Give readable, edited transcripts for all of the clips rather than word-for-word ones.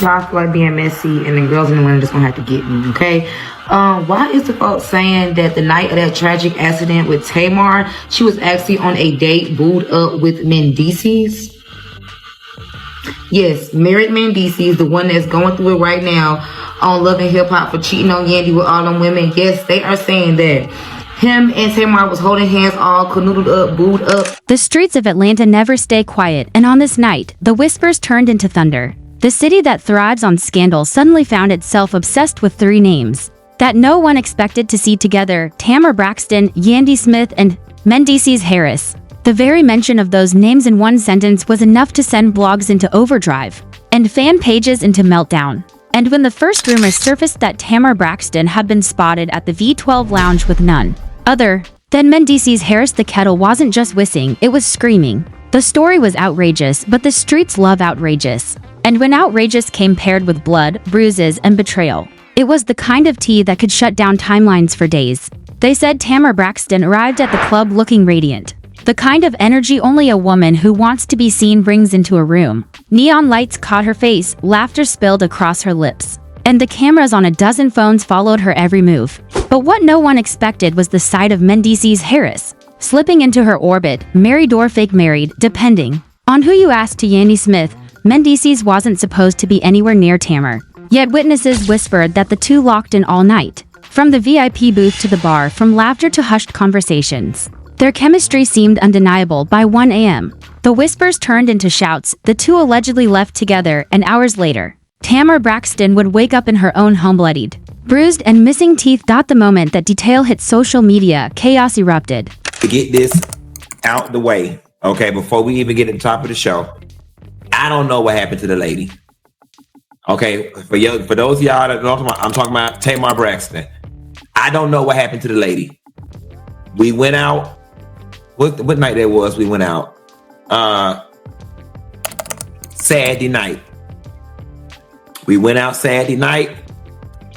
So I feel like being messy, and the girls in Atlanta just gonna have to get me, okay? Why is the folks saying that the night of that tragic accident with Tamar, she was actually on a date booed up with Mendeecees? Yes, married Mendeecees, the one that's going through it right now on Love and Hip Hop for cheating on Yandy with all them women. Yes, they are saying that him and Tamar was holding hands, all canoodled up, booed up. The streets of Atlanta never stay quiet, and on this night, the whispers turned into thunder. The city that thrives on scandal suddenly found itself obsessed with three names that no one expected to see together: Tamar Braxton, Yandy Smith, and Mendeecees Harris. The very mention of those names in one sentence was enough to send blogs into overdrive and fan pages into meltdown. And when the first rumors surfaced that Tamar Braxton had been spotted at the V12 Lounge with none other than Mendeecees Harris, the kettle wasn't just whistling, it was screaming. The story was outrageous, but the streets love outrageous. And when outrageous came paired with blood, bruises, and betrayal, it was the kind of tea that could shut down timelines for days. They said Tamar Braxton arrived at the club looking radiant. The kind of energy only a woman who wants to be seen brings into a room. Neon lights caught her face, laughter spilled across her lips, and the cameras on a dozen phones followed her every move. But what no one expected was the sight of Mendeecees Harris slipping into her orbit, married or fake married, depending on who you asked. To Yandy Smith, Mendeecees wasn't supposed to be anywhere near Tamar. Yet witnesses whispered that the two locked in all night. From the VIP booth to the bar, from laughter to hushed conversations, their chemistry seemed undeniable. By 1 a.m., the whispers turned into shouts. The two allegedly left together, and hours later, Tamar Braxton would wake up in her own home bloodied, bruised, and missing teeth. The moment that detail hit social media, chaos erupted. To get this out the way, okay, before we even get to the top of the show, I don't know what happened to the lady. Okay, for those of y'all that know, I'm talking about Tamar Braxton. I don't know what happened to the lady. We went out. What night that was? We went out Saturday night. We went out Saturday night.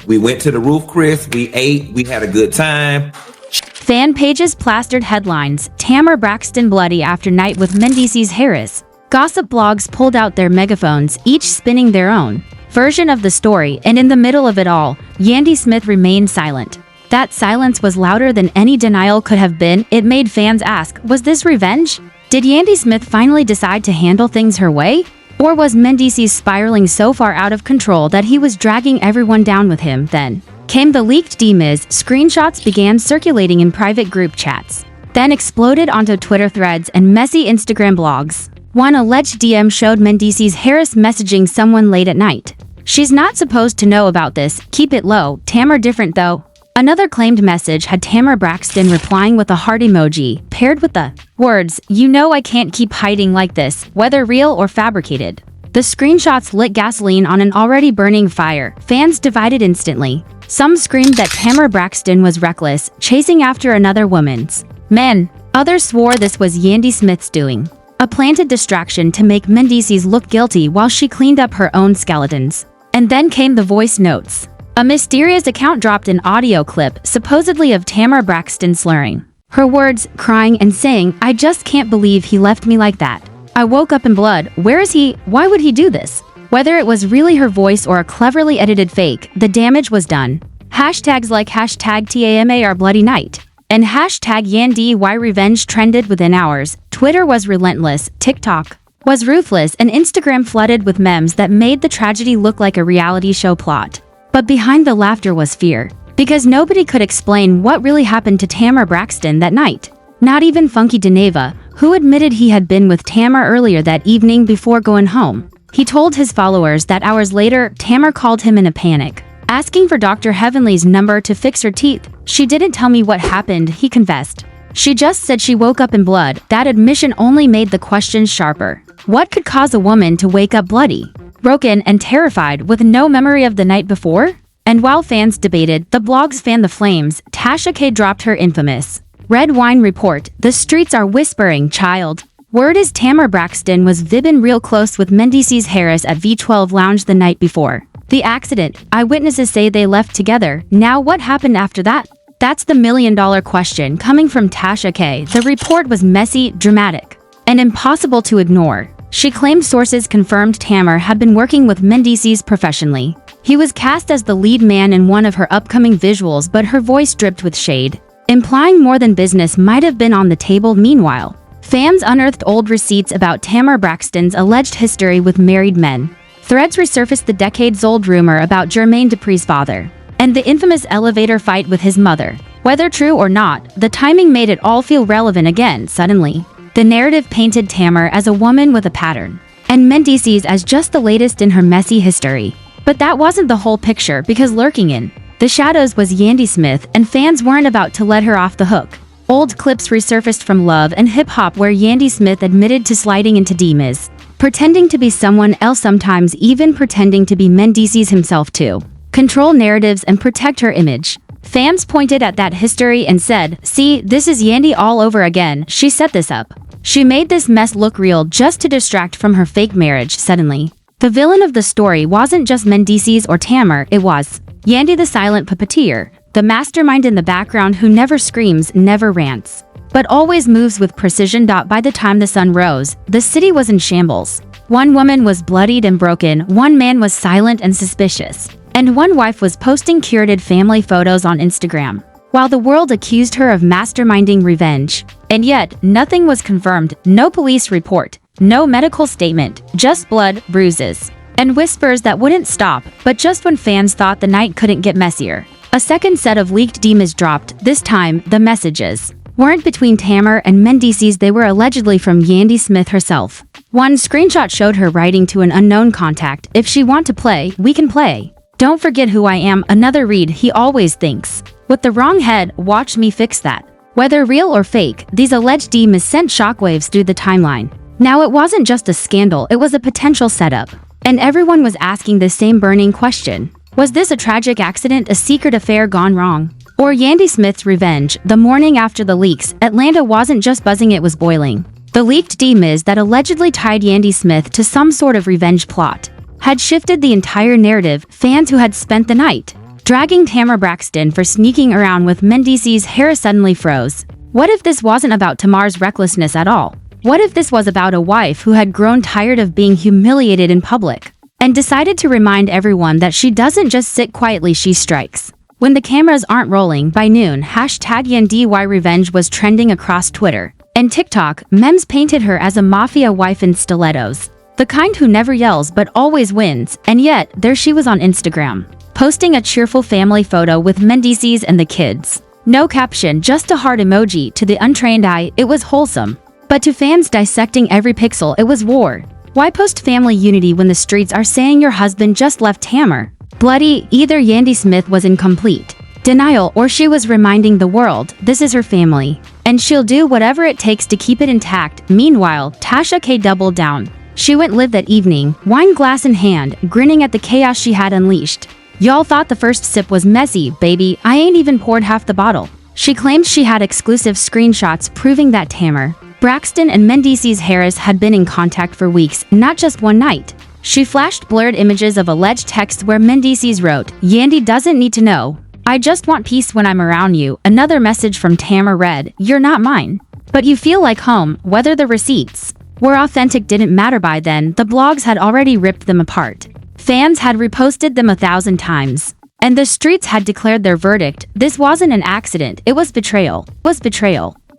We went to the Roof Chris. We ate. We had a good time. Fan pages plastered headlines: Tamar Braxton bloody after night with Mendeecees Harris. Gossip blogs pulled out their megaphones, each spinning their own version of the story, and in the middle of it all, Yandy Smith remained silent. That silence was louder than any denial could have been. It made fans ask, was this revenge? Did Yandy Smith finally decide to handle things her way? Or was Mendeecees spiraling so far out of control that he was dragging everyone down with him? Then came the leaked DMs. Screenshots began circulating in private group chats, then exploded onto Twitter threads and messy Instagram blogs. One alleged DM showed Mendeecees Harris messaging someone late at night. She's not supposed to know about this, keep it low, Tamar different though. Another claimed message had Tamar Braxton replying with a heart emoji, paired with the words, "You know I can't keep hiding like this, whether real or fabricated." The screenshots lit gasoline on an already burning fire. Fans divided instantly. Some screamed that Tamar Braxton was reckless, chasing after another woman's men. Others swore this was Yandy Smith's doing, a planted distraction to make Mendeecees look guilty while she cleaned up her own skeletons. And then came the voice notes. A mysterious account dropped an audio clip, supposedly of Tamar Braxton slurring her words, crying and saying, "I just can't believe he left me like that. I woke up in blood. Where is he? Why would he do this?" Whether it was really her voice or a cleverly edited fake, the damage was done. Hashtags like #TAMAR Bloody Night and #YandyRevenge trended within hours. Twitter was relentless, TikTok was ruthless, and Instagram flooded with memes that made the tragedy look like a reality show plot. But behind the laughter was fear, because nobody could explain what really happened to Tamar Braxton that night. Not even Funky Deneva, who admitted he had been with Tamar earlier that evening before going home. He told his followers that hours later, Tamar called him in a panic, asking for Dr. Heavenly's number to fix her teeth. "She didn't tell me what happened," he confessed. "She just said she woke up in blood." That admission only made the questions sharper. What could cause a woman to wake up bloody, broken, and terrified with no memory of the night before? And while fans debated, the blogs fanned the flames. Tasha K dropped her infamous red wine report. The streets are whispering, child. Word is Tamar Braxton was vibbing real close with Mendeecees Harris at V12 Lounge the night before the accident. Eyewitnesses say they left together. Now what happened after that? That's the million-dollar question coming from Tasha K. The report was messy, dramatic, and impossible to ignore. She claimed sources confirmed Tamar had been working with Mendeecees professionally. He was cast as the lead man in one of her upcoming visuals, but her voice dripped with shade, implying more than business might have been on the table. Meanwhile, fans unearthed old receipts about Tamar Braxton's alleged history with married men. Threads resurfaced the decades-old rumor about Jermaine Dupri's father and the infamous elevator fight with his mother. Whether true or not, the timing made it all feel relevant again suddenly. The narrative painted Tamar as a woman with a pattern, and Mendeecees as just the latest in her messy history. But that wasn't the whole picture, because lurking in the shadows was Yandy Smith, and fans weren't about to let her off the hook. Old clips resurfaced from Love and Hip Hop where Yandy Smith admitted to sliding into DMs, pretending to be someone else, sometimes even pretending to be Mendeecees himself to control narratives and protect her image. Fans pointed at that history and said, "See, this is Yandy all over again. She set this up. She made this mess look real just to distract from her fake marriage." Suddenly, the villain of the story wasn't just Mendeecees or Tamar, it was Yandy, the silent puppeteer, the mastermind in the background who never screams, never rants, but always moves with precision. By the time the sun rose, the city was in shambles. One woman was bloodied and broken, one man was silent and suspicious, and one wife was posting curated family photos on Instagram, while the world accused her of masterminding revenge. And yet, nothing was confirmed, no police report, no medical statement, just blood, bruises, and whispers that wouldn't stop. But just when fans thought the night couldn't get messier, a second set of leaked DMs dropped. This time, the messages weren't between Tamar and Mendeecees, they were allegedly from Yandy Smith herself. One screenshot showed her writing to an unknown contact, "If she want to play, we can play. Don't forget who I am." Another read, "He always thinks with the wrong head, watch me fix that." Whether real or fake, these alleged DMs sent shockwaves through the timeline. Now it wasn't just a scandal, it was a potential setup. And everyone was asking the same burning question. Was this a tragic accident, a secret affair gone wrong, or Yandy Smith's revenge? The morning after the leaks, Atlanta wasn't just buzzing, it was boiling. The leaked DMs that allegedly tied Yandy Smith to some sort of revenge plot had shifted the entire narrative. Fans who had spent the night dragging Tamar Braxton for sneaking around with Mendeecees Harris suddenly froze. What if this wasn't about Tamar's recklessness at all? What if this was about a wife who had grown tired of being humiliated in public and decided to remind everyone that she doesn't just sit quietly, she strikes when the cameras aren't rolling? By noon, #YandyRevenge was trending across Twitter and TikTok. Memes painted her as a mafia wife in stilettos, the kind who never yells but always wins. And yet, there she was on Instagram, posting a cheerful family photo with Mendeecees and the kids. No caption, just a heart emoji. To the untrained eye, it was wholesome. But to fans dissecting every pixel, it was war. Why post family unity when the streets are saying your husband just left Tamar? Bloody, either Yandy Smith was in complete denial or she was reminding the world this is her family, and she'll do whatever it takes to keep it intact. Meanwhile, Tasha K doubled down. She went live that evening, wine glass in hand, grinning at the chaos she had unleashed. "Y'all thought the first sip was messy, baby. I ain't even poured half the bottle." She claimed she had exclusive screenshots proving that Tamar Braxton and Mendeecees Harris had been in contact for weeks, not just one night. She flashed blurred images of alleged texts where Mendeecees wrote, "Yandy doesn't need to know. I just want peace when I'm around you." Another message from Tamar read, "You're not mine, but you feel like home." Whether the receipts were authentic didn't matter by then. The blogs had already ripped them apart. Fans had reposted them 1,000 times, and the streets had declared their verdict. This wasn't an accident, it was betrayal.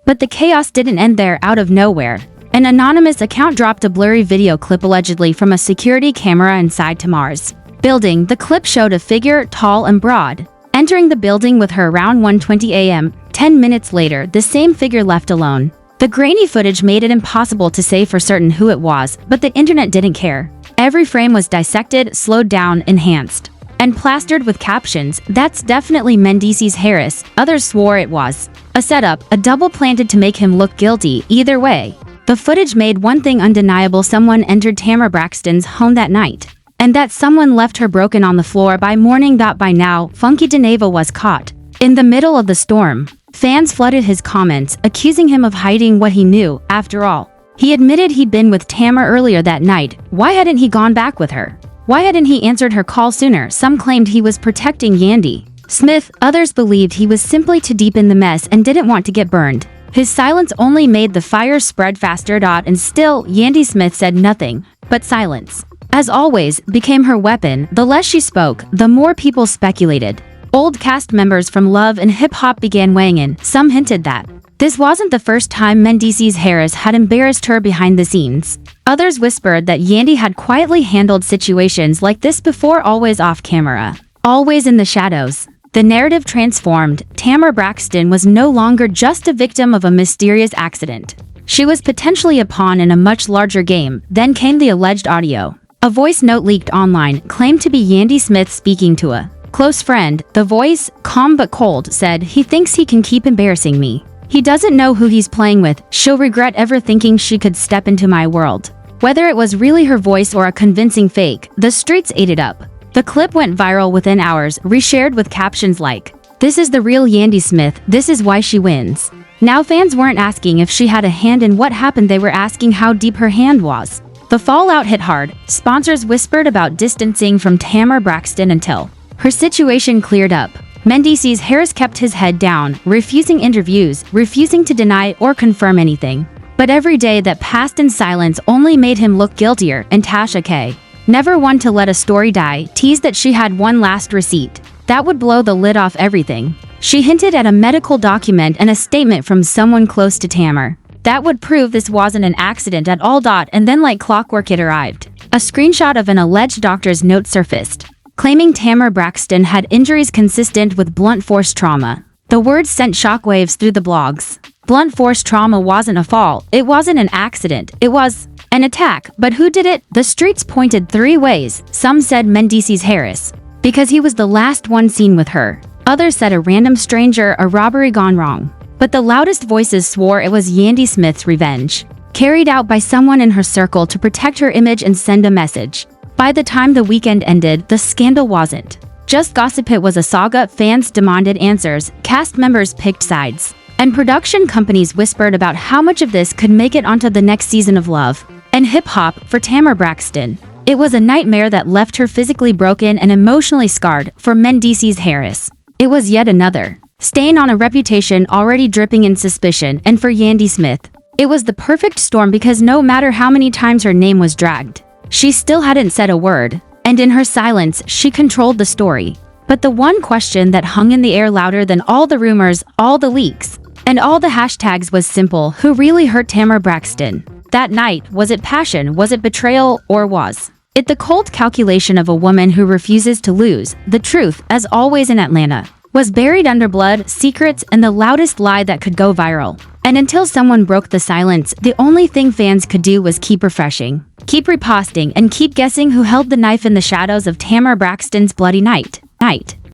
But the chaos didn't end there. Out of nowhere, an anonymous account dropped a blurry video clip allegedly from a security camera inside Tamar's building. The clip showed a figure, tall and broad, entering the building with her around 1:20 a.m. 10 minutes later, the same figure left alone. The grainy footage made it impossible to say for certain who it was, but the internet didn't care. Every frame was dissected, slowed down, enhanced, and plastered with captions, "That's definitely Mendeecees Harris." Others swore it was a setup, a double planted to make him look guilty. Either way, the footage made one thing undeniable: someone entered Tamar Braxton's home that night, and that someone left her broken on the floor by morning. By now, Funky DeNeva was caught in the middle of the storm. Fans flooded his comments, accusing him of hiding what he knew. After all, he admitted he'd been with Tamar earlier that night. Why hadn't he gone back with her? Why hadn't he answered her call sooner? Some claimed he was protecting Yandy Smith. Others believed he was simply too deep in the mess and didn't want to get burned. His silence only made the fire spread faster. And still, Yandy Smith said nothing, but silence, as always, became her weapon. The less she spoke, the more people speculated. Old cast members from Love and Hip Hop began weighing in. Some hinted that this wasn't the first time Mendeecees Harris had embarrassed her behind the scenes. Others whispered that Yandy had quietly handled situations like this before, always off camera, always in the shadows. The narrative transformed. Tamar Braxton was no longer just a victim of a mysterious accident. She was potentially a pawn in a much larger game. Then came the alleged audio. A voice note leaked online claimed to be Yandy Smith speaking to a close friend. The voice, calm but cold, said, "He thinks he can keep embarrassing me. He doesn't know who he's playing with. She'll regret ever thinking she could step into my world." Whether it was really her voice or a convincing fake, the streets ate it up. The clip went viral within hours, reshared with captions like, "This is the real Yandy Smith, this is why she wins." Now fans weren't asking if she had a hand in what happened, they were asking how deep her hand was. The fallout hit hard. Sponsors whispered about distancing from Tamar Braxton until her situation cleared up. Mendeecees Harris kept his head down, refusing interviews, refusing to deny or confirm anything. But every day that passed in silence only made him look guiltier. And Tasha K, never one to let a story die, teased that she had one last receipt that would blow the lid off everything. She hinted at a medical document and a statement from someone close to Tamar that would prove this wasn't an accident at all. And then like clockwork it arrived. A screenshot of an alleged doctor's note surfaced, claiming Tamar Braxton had injuries consistent with blunt force trauma. The words sent shockwaves through the blogs. Blunt force trauma wasn't a fall, it wasn't an accident, it was an attack. But who did it? The streets pointed three ways. Some said Mendeecees Harris, because he was the last one seen with her. Others said a random stranger, a robbery gone wrong. But the loudest voices swore it was Yandy Smith's revenge, carried out by someone in her circle to protect her image and send a message. By the time the weekend ended, the scandal wasn't just gossip, it was a saga. Fans demanded answers, cast members picked sides, and production companies whispered about how much of this could make it onto the next season of Love and Hip Hop. For Tamar Braxton, it was a nightmare that left her physically broken and emotionally scarred. For Mendeecees Harris, it was yet another stain on a reputation already dripping in suspicion. And for Yandy Smith, it was the perfect storm, because no matter how many times her name was dragged, she still hadn't said a word. And in her silence, she controlled the story. But the one question that hung in the air louder than all the rumors, all the leaks, and all the hashtags was simple: who really hurt Tamar Braxton that night? Was it passion? Was it betrayal? Or was it the cold calculation of a woman who refuses to lose? The truth, as always in Atlanta, was buried under blood, secrets, and the loudest lie that could go viral. And until someone broke the silence, the only thing fans could do was keep refreshing, keep reposting, and keep guessing who held the knife in the shadows of Tamar Braxton's bloody night.